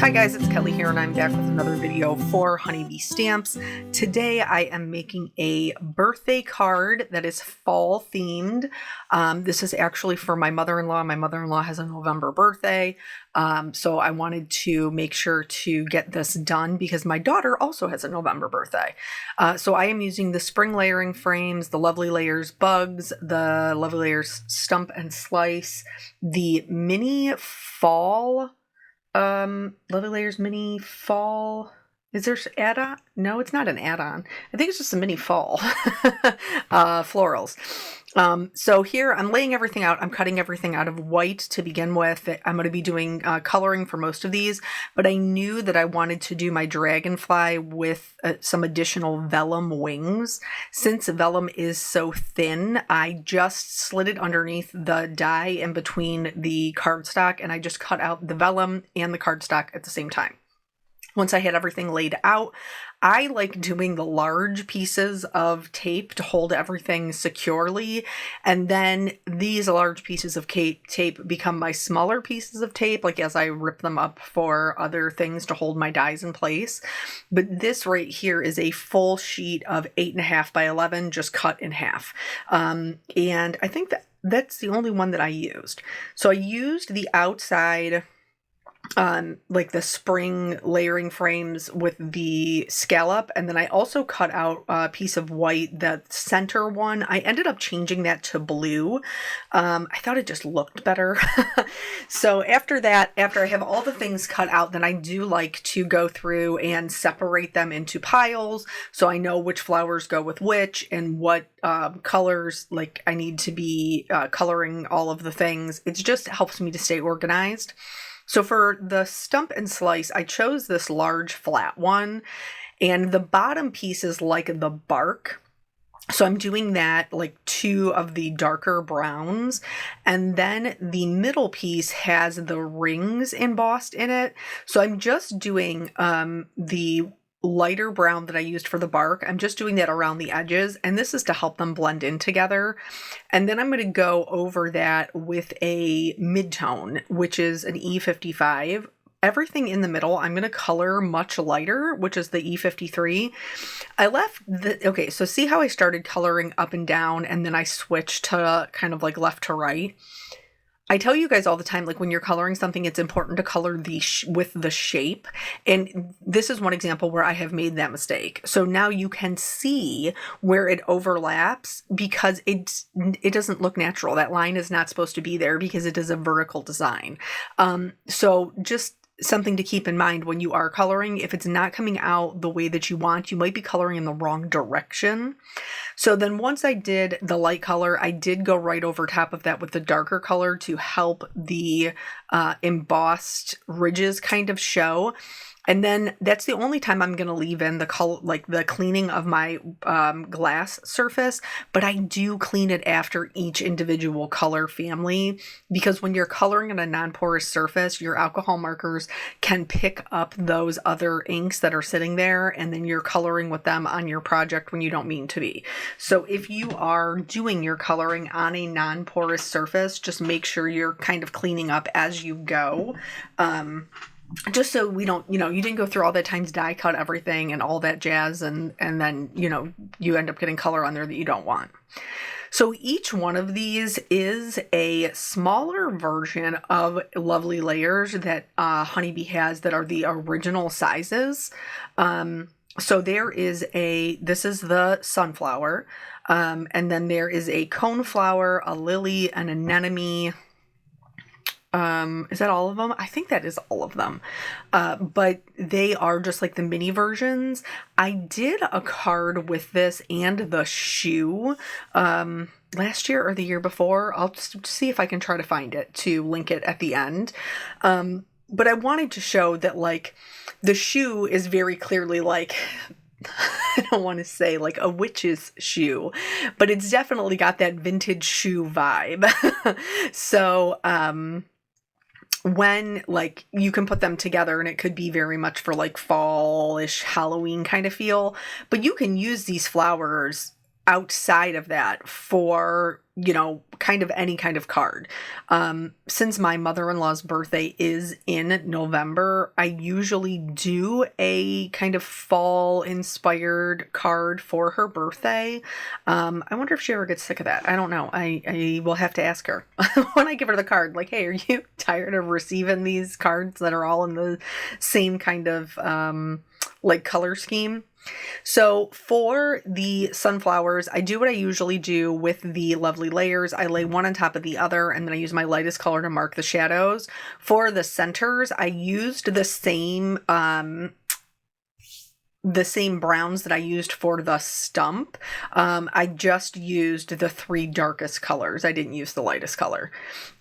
Hi guys, it's Kelly here and I'm back with another video for Honeybee Stamps. Today I am making a birthday card that is fall themed. This is actually for my mother-in-law. My mother-in-law has a November birthday, so I wanted to make sure to get this done because my daughter also has a November birthday. So I am using the spring layering frames, the Lovely Layers Bugs, the Lovely Layers Stump and Slice, the mini fall Lovely Layers mini fall. Is there add-on? No, it's not an add-on. I think it's just a mini fall. Florals. So here I'm laying everything out. I'm cutting everything out of white to begin with. I'm going to be doing coloring for most of these, but I knew that I wanted to do my Dragonfly with some additional vellum wings. Since vellum is so thin, I just slid it underneath the die in between the cardstock, and I just cut out the vellum and the cardstock at the same time. Once I had everything laid out, I like doing the large pieces of tape to hold everything securely, and then these large pieces of tape become my smaller pieces of tape, like as I rip them up for other things to hold my dies in place. But this right here is a full sheet of 8.5 by 11, just cut in half. And I think that's the only one that I used. So I used the outside like the spring layering frames with the scallop, and then I also cut out a piece of white, the center one. I ended up changing that to blue. I thought it just looked better. So after that, after I have all the things cut out, then I do like to go through and separate them into piles so I know which flowers go with which and what colors like I need to be coloring all of the things. It just helps me to stay organized. So for the stump and slice, I chose this large flat one, and the bottom piece is like the bark. So I'm doing that, like 2 of the darker browns, and then the middle piece has the rings embossed in it. So I'm just doing the lighter brown that I used for the bark. I'm just doing that around the edges, and this is to help them blend in together. And then I'm going to go over that with a mid-tone, which is an E55. Everything in the middle, I'm going to color much lighter, which is the E53. Okay, so see how I started coloring up and down, and then I switched to kind of like left to right? I tell you guys all the time, like when you're coloring something, it's important to color with the shape. And this is one example where I have made that mistake. So now you can see where it overlaps because it doesn't look natural. That line is not supposed to be there because it is a vertical design. So just something to keep in mind when you are coloring. If it's not coming out the way that you want, you might be coloring in the wrong direction. So then once I did the light color, I did go right over top of that with the darker color to help the embossed ridges kind of show. And then that's the only time I'm going to leave in the color, like the cleaning of my glass surface, but I do clean it after each individual color family, because when you're coloring on a non-porous surface, your alcohol markers can pick up those other inks that are sitting there, and then you're coloring with them on your project when you don't mean to be. So if you are doing your coloring on a non-porous surface, just make sure you're kind of cleaning up as you go. Just so we don't, you didn't go through all that time to die cut everything and all that jazz, and then, you end up getting color on there that you don't want. So each one of these is a smaller version of Lovely Layers that Honeybee has that are the original sizes. So there is this is the sunflower, and then there is a coneflower, a lily, an anemone. Is that all of them? I think that is all of them. But they are just like the mini versions. I did a card with this and the shoe, last year or the year before. I'll just see if I can try to find it to link it at the end. But I wanted to show that like the shoe is very clearly like, I don't want to say like a witch's shoe, but it's definitely got that vintage shoe vibe. So, when like you can put them together and it could be very much for like fall-ish Halloween kind of feel, but you can use these flowers outside of that for, kind of any kind of card. Since my mother-in-law's birthday is in November, I usually do a kind of fall inspired card for her birthday. I wonder if she ever gets sick of that. I don't know. I will have to ask her when I give her the card, like, hey, are you tired of receiving these cards that are all in the same kind of like color scheme? So for the sunflowers, I do what I usually do with the lovely layers. I lay one on top of the other, and then I use my lightest color to mark the shadows. For the centers, I used the same browns that I used for the stump. I just used the 3 darkest colors. I didn't use the lightest color.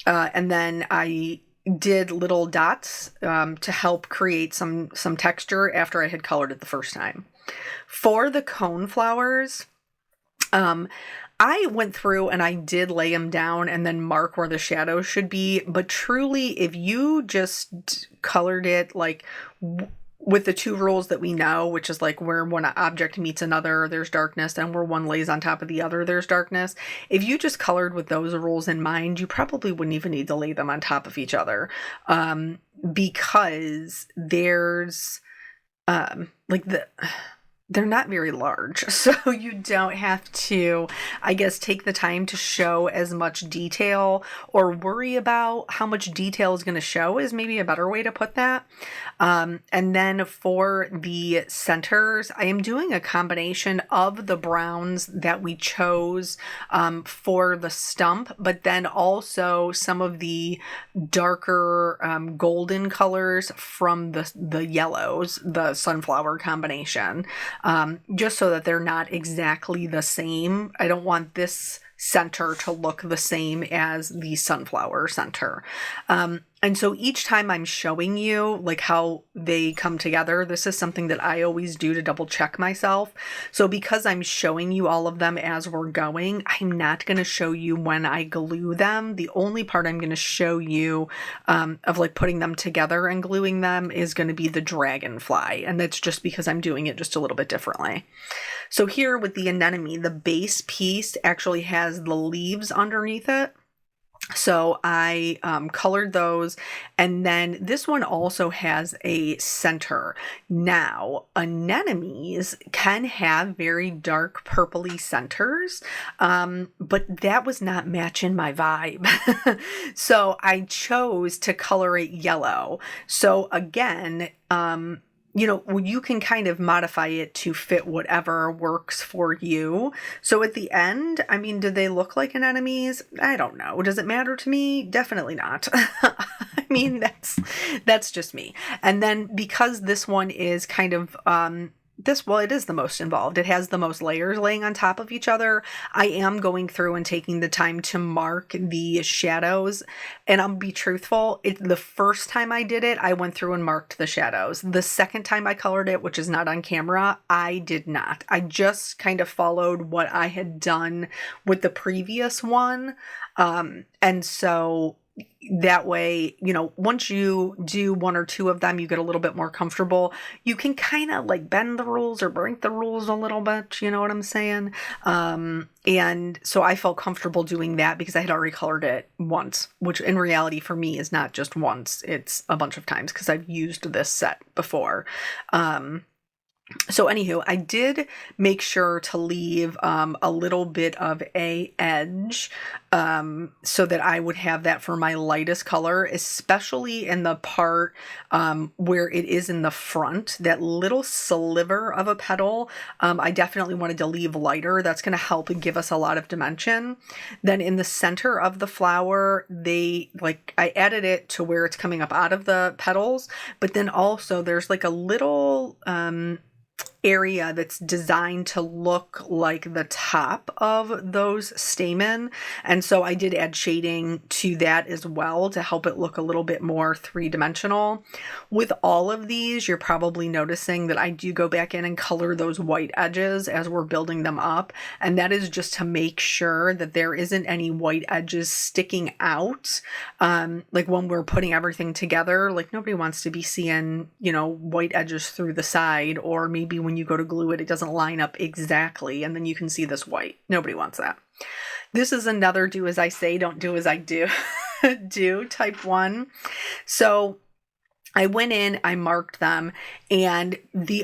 And then I did little dots to help create some texture after I had colored it the first time. For the cone flowers, I went through and I did lay them down and then mark where the shadows should be. But truly, if you just colored it like with the 2 rules that we know, which is like where one object meets another, there's darkness, and where one lays on top of the other, there's darkness. If you just colored with those rules in mind, you probably wouldn't even need to lay them on top of each other, because there's they're not very large, so you don't have to, I guess, take the time to show as much detail or worry about how much detail is going to show is maybe a better way to put that. And then for the centers, I am doing a combination of the browns that we chose for the stump, but then also some of the darker golden colors from the yellows, the sunflower combination. Just so that they're not exactly the same. I don't want this center to look the same as the sunflower center. And so each time I'm showing you like how they come together, this is something that I always do to double check myself. So because I'm showing you all of them as we're going, I'm not going to show you when I glue them. The only part I'm going to show you of like putting them together and gluing them is going to be the dragonfly. And that's just because I'm doing it just a little bit differently. So here with the anemone, the base piece actually has the leaves underneath it. So I colored those, and then this one also has a center. Now, anemones can have very dark purpley centers, but that was not matching my vibe. So I chose to color it yellow. So again, you can kind of modify it to fit whatever works for you. So at the end, I mean, do they look like anemones? I don't know. Does it matter to me? Definitely not. I mean, that's just me. And then because this one is kind of, it is the most involved. It has the most layers laying on top of each other. I am going through and taking the time to mark the shadows. And I'll be truthful, the first time I did it, I went through and marked the shadows. The second time I colored it, which is not on camera, I did not. I just kind of followed what I had done with the previous one. And so that way, once you do 1 or 2 of them, you get a little bit more comfortable. You can kind of like bend the rules or break the rules a little bit. You know what I'm saying? And so I felt comfortable doing that because I had already colored it once, which in reality for me is not just once, it's a bunch of times because I've used this set before. So anywho, I did make sure to leave a little bit of a edge so that I would have that for my lightest color, especially in the part where it is in the front, that little sliver of a petal. I definitely wanted to leave lighter. That's going to help give us a lot of dimension. Then in the center of the flower, I added it to where it's coming up out of the petals, but then also there's like a little area that's designed to look like the top of those stamen. And so I did add shading to that as well to help it look a little bit more 3-dimensional. With all of these, you're probably noticing that I do go back in and color those white edges as we're building them up. And that is just to make sure that there isn't any white edges sticking out. Like when we're putting everything together, like nobody wants to be seeing, white edges through the side, or maybe when when you go to glue it, it doesn't line up exactly, and then you can see this white. Nobody wants that. This is another do as I say, don't do as I do, do type 1. So I went in, I marked them, and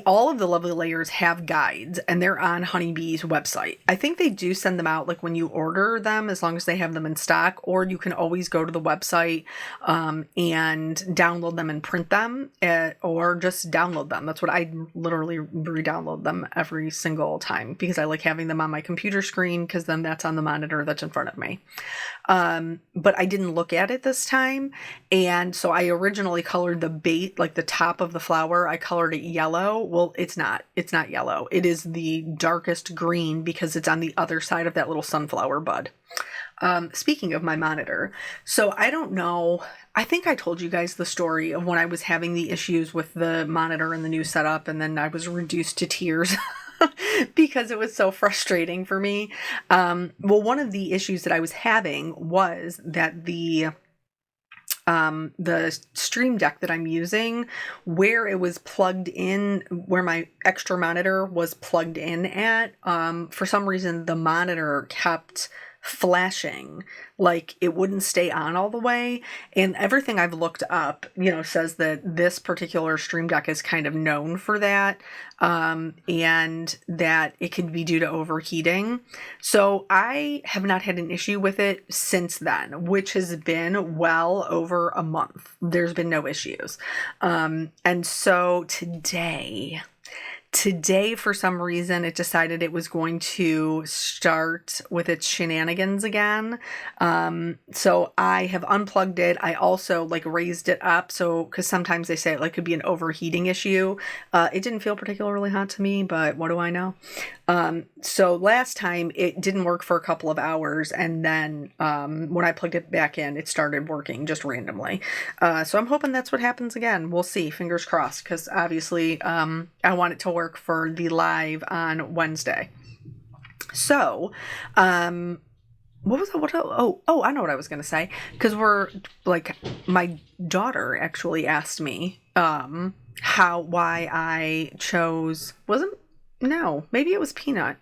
all of the lovely layers have guides, and they're on Honeybee's website. I think they do send them out like when you order them, as long as they have them in stock, or you can always go to the website and download them and print them, or just download them. That's what I literally re-download them every single time, because I like having them on my computer screen, because then that's on the monitor that's in front of me. But I didn't look at it this time, and so I originally colored the bait, like the top of the flower, I colored it yellow. Well, it's not yellow. It is the darkest green, because it's on the other side of that little sunflower bud. Speaking of my monitor, so I don't know, I think I told you guys the story of when I was having the issues with the monitor and the new setup, and then I was reduced to tears because it was so frustrating for me. Well, one of the issues that I was having was that the Stream Deck that I'm using, where it was plugged in, where my extra monitor was plugged in at, for some reason the monitor kept flashing, like it wouldn't stay on all the way. And everything I've looked up, says that this particular Stream Deck is kind of known for that, and that it can be due to overheating. So I have not had an issue with it since then, which has been well over a month. There's been no issues. And so Today, for some reason, it decided it was going to start with its shenanigans again. So I have unplugged it. I also raised it up. So, because sometimes they say it could be an overheating issue. It didn't feel particularly hot to me, but what do I know? So last time it didn't work for a couple of hours. And then, when I plugged it back in, it started working just randomly. So I'm hoping that's what happens again. We'll see, fingers crossed. Cause obviously, I want it to work for the live on Wednesday. So, what was that? I know what I was going to say. Cause my daughter actually asked me, why I chose, maybe it was Peanut.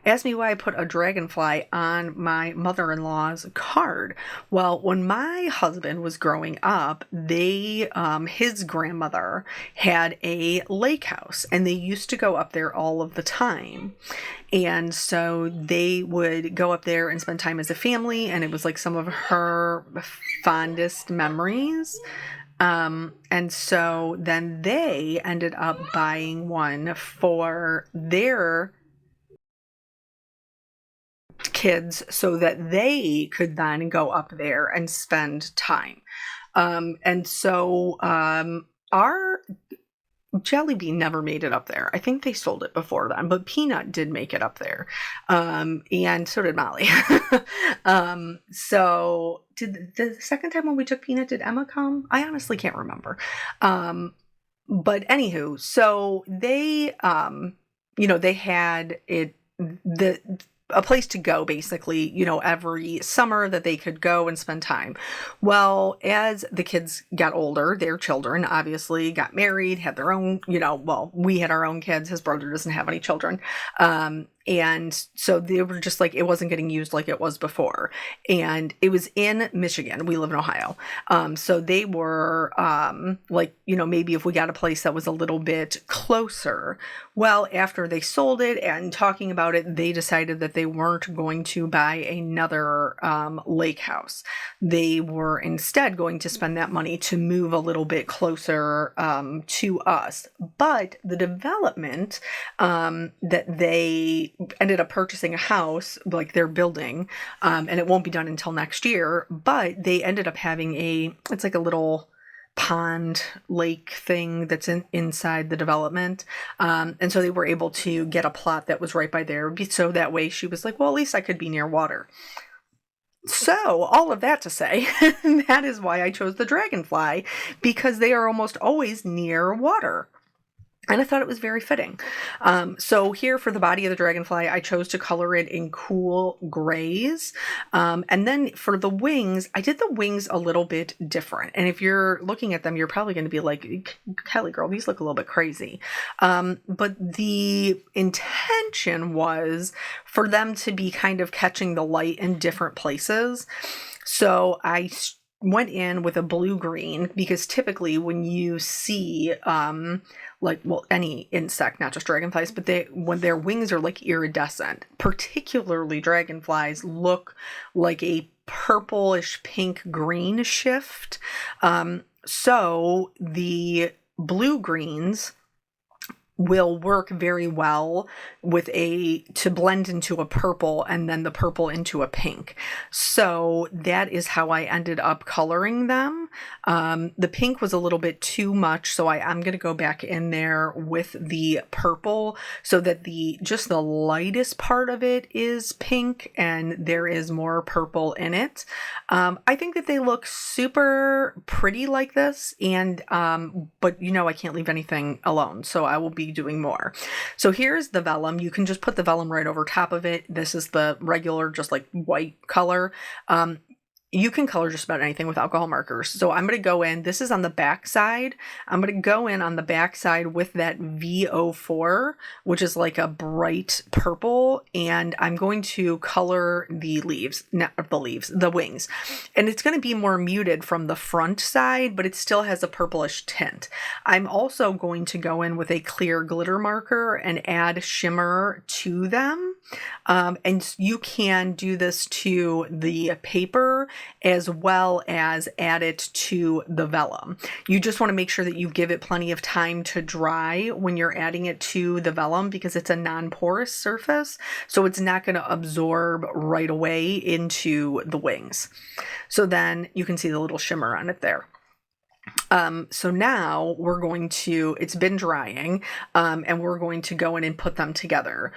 Asked me why I put a dragonfly on my mother-in-law's card. Well, when my husband was growing up, his grandmother had a lake house, and they used to go up there all of the time. And so they would go up there and spend time as a family, and it was some of her fondest memories. And so then they ended up buying one for their kids so that they could then go up there and spend time. And so our Jelly Bean never made it up there. I think they sold it before then, but Peanut did make it up there. And so did Molly. So did the second time when we took Peanut, did Emma come? I honestly can't remember. But anywho, so they, they had a place to go, basically, every summer that they could go and spend time. Well, as the kids got older, their children obviously got married, had their own, we had our own kids. His brother doesn't have any children. And so they were just it wasn't getting used like it was before. And it was in Michigan. We live in Ohio. So they were, maybe if we got a place that was a little bit closer. Well, after they sold it and talking about it, they decided that they weren't going to buy another lake house. They were instead going to spend that money to move a little bit closer to us. But the development that they ended up purchasing a house, they're building, and it won't be done until next year, but they ended up having it's a little pond lake thing that's inside the development. And so they were able to get a plot that was right by there. So that way she was well, at least I could be near water. So all of that to say, that is why I chose the Dragonfly, because they are almost always near water. And I thought it was very fitting. So here for the body of the dragonfly, I chose to color it in cool grays. And then for the wings, I did the wings a little bit different. And if you're looking at them, you're probably going to be like, Kelly girl, these look a little bit crazy. But the intention was for them to be kind of catching the light in different places. So I went in with a blue green, because typically when you see any insect, not just dragonflies, but when their wings are like iridescent, particularly dragonflies look like a purplish pink green shift. So the blue greens will work very well with to blend into a purple, and then the purple into a pink. So that is how I ended up coloring them. The pink was a little bit too much, so I'm going to go back in there with the purple so that just the lightest part of it is pink and there is more purple in it. I think that they look super pretty like this, and but I can't leave anything alone, so I will be doing more. So here's the vellum. You can just put the vellum right over top of it. This is the regular, just like white color. You can color just about anything with alcohol markers. So I'm going to go in, this is on the back side. I'm going to go in on the back side with that VO4, which is like a bright purple. And I'm going to color the wings. And it's going to be more muted from the front side, but it still has a purplish tint. I'm also going to go in with a clear glitter marker and add shimmer to them. And you can do this to the paper as well as add it to the vellum. You just want to make sure that you give it plenty of time to dry when you're adding it to the vellum, because it's a non-porous surface, so it's not going to absorb right away into the wings. So then you can see the little shimmer on it there. So now it's been drying, and we're going to go in and put them together.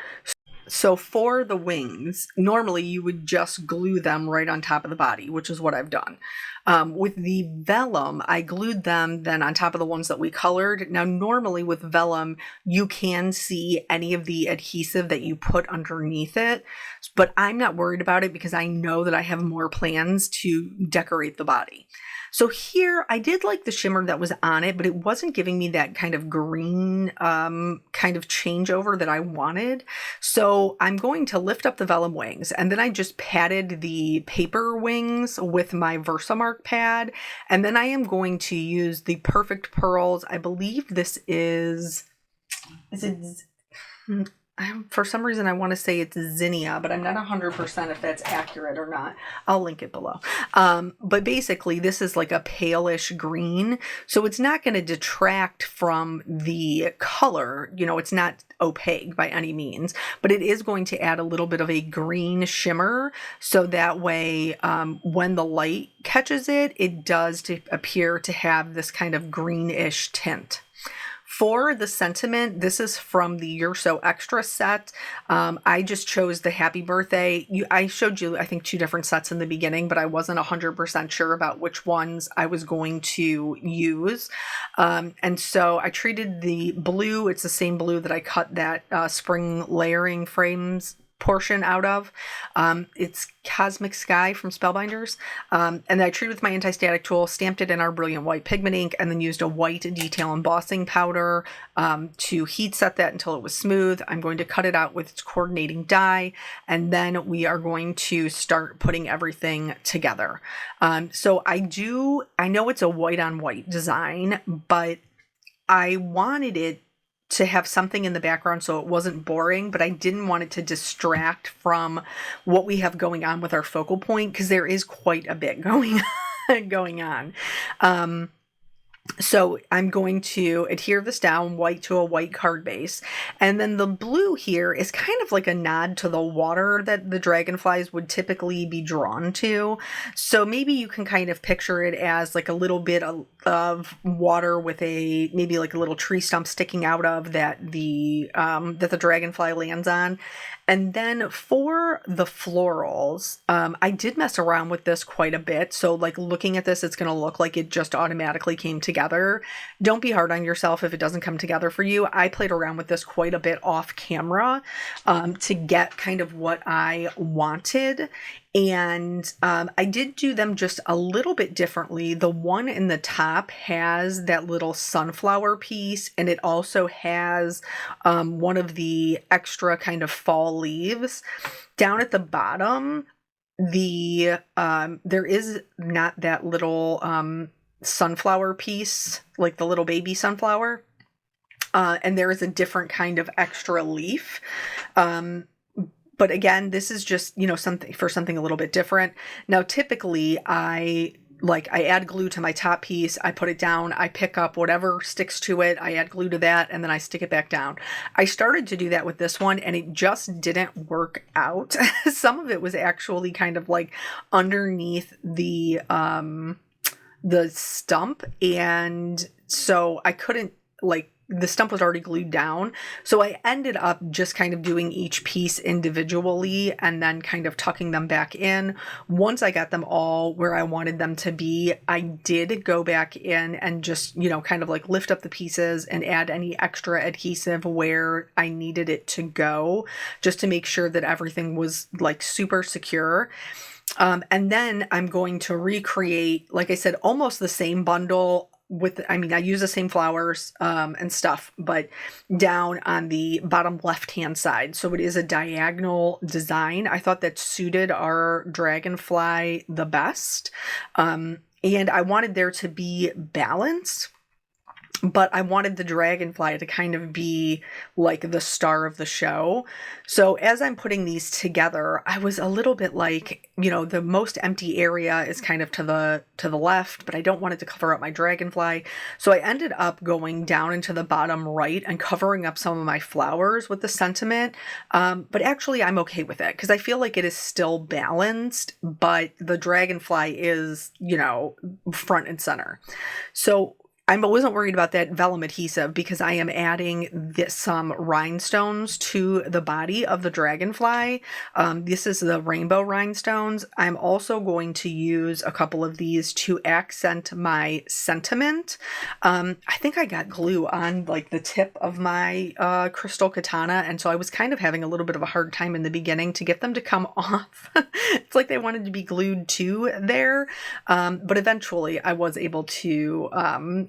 So for the wings, normally you would just glue them right on top of the body, which is what I've done. With the vellum, I glued them then on top of the ones that we colored. Now, normally with vellum, you can see any of the adhesive that you put underneath it, but I'm not worried about it because I know that I have more plans to decorate the body. So here, I did like the shimmer that was on it, but it wasn't giving me that kind of green kind of changeover that I wanted. So I'm going to lift up the vellum wings, and then I just patted the paper wings with my Versamark pad. And then I am going to use the Perfect Pearls. I believe this is it... For some reason, I want to say it's zinnia, but I'm not 100% if that's accurate or not. I'll link it below. But basically, this is like a palish green, so it's not going to detract from the color. It's not opaque by any means, but it is going to add a little bit of a green shimmer, so that way, when the light catches it, it does appear to have this kind of greenish tint. For the sentiment, this is from the You're So Extra set. I just chose the Happy Birthday. I showed you, I think, 2 different sets in the beginning, but I wasn't 100% sure about which ones I was going to use. And so I treated the blue, it's the same blue that I cut that spring layering frames portion out of. It's Cosmic Sky from Spellbinders. And then I treated with my anti-static tool, stamped it in our Brilliant White pigment ink, and then used a white detail embossing powder to heat set that until it was smooth. I'm going to cut it out with its coordinating die, and then we are going to start putting everything together. So I know it's a white on white design, but I wanted it to have something in the background so it wasn't boring, but I didn't want it to distract from what we have going on with our focal point, because there is quite a bit going on. So I'm going to adhere this down white to a white card base. And then the blue here is kind of like a nod to the water that the dragonflies would typically be drawn to. So maybe you can kind of picture it as like a little bit of water with maybe like a little tree stump sticking out of that the dragonfly lands on. And then for the florals, I did mess around with this quite a bit. So like looking at this, it's going to look like it just automatically came together. together. Don't be hard on yourself if it doesn't come together for you. I played around with this quite a bit off camera to get kind of what I wanted. And I did do them just a little bit differently. The one in the top has that little sunflower piece, and it also has one of the extra kind of fall leaves. Down at the bottom, there is not that little sunflower piece, like the little baby sunflower. And there is a different kind of extra leaf. But again, this is just, something a little bit different. Now, typically I add glue to my top piece, I put it down, I pick up whatever sticks to it, I add glue to that, and then I stick it back down. I started to do that with this one, and it just didn't work out. Some of it was actually kind of like underneath the stump, and so I couldn't, the stump was already glued down. So I ended up just kind of doing each piece individually and then kind of tucking them back in. Once I got them all where I wanted them to be, I did go back in and just, kind of like lift up the pieces and add any extra adhesive where I needed it to go, just to make sure that everything was like super secure. And then I'm going to recreate, like I said, almost the same bundle I use the same flowers and stuff, but down on the bottom left-hand side. So it is a diagonal design. I thought that suited our Dragonfly the best. And I wanted there to be balance, but I wanted the Dragonfly to kind of be like the star of the show. So as I'm putting these together, I was a little bit like, the most empty area is kind of to the left, but I don't want it to cover up my Dragonfly. So I ended up going down into the bottom right and covering up some of my flowers with the sentiment. But actually I'm okay with it because I feel like it is still balanced, but the Dragonfly is, front and center. So I wasn't worried about that vellum adhesive because I am adding some rhinestones to the body of the Dragonfly. This is the rainbow rhinestones. I'm also going to use a couple of these to accent my sentiment. I think I got glue on like the tip of my crystal katana, and so I was kind of having a little bit of a hard time in the beginning to get them to come off. It's like they wanted to be glued to there, but eventually I was able to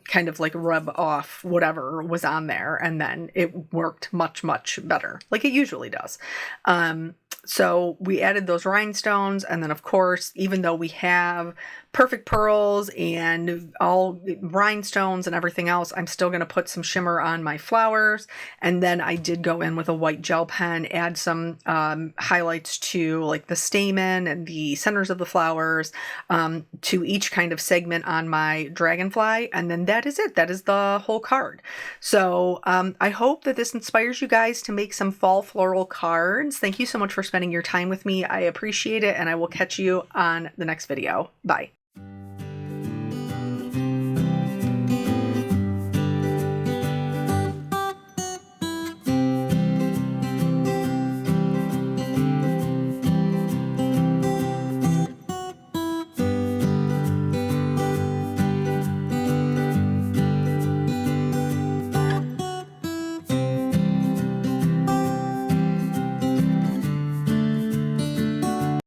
kind of like rub off whatever was on there, and then it worked much, much better, like it usually does. So we added those rhinestones, and then of course, even though we have perfect pearls and all rhinestones and everything else, I'm still going to put some shimmer on my flowers. And then I did go in with a white gel pen, add some highlights to like the stamen and the centers of the flowers to each kind of segment on my Dragonfly. And then that is it. That is the whole card. So I hope that this inspires you guys to make some fall floral cards. Thank you so much for spending your time with me. I appreciate it, and I will catch you on the next video. Bye.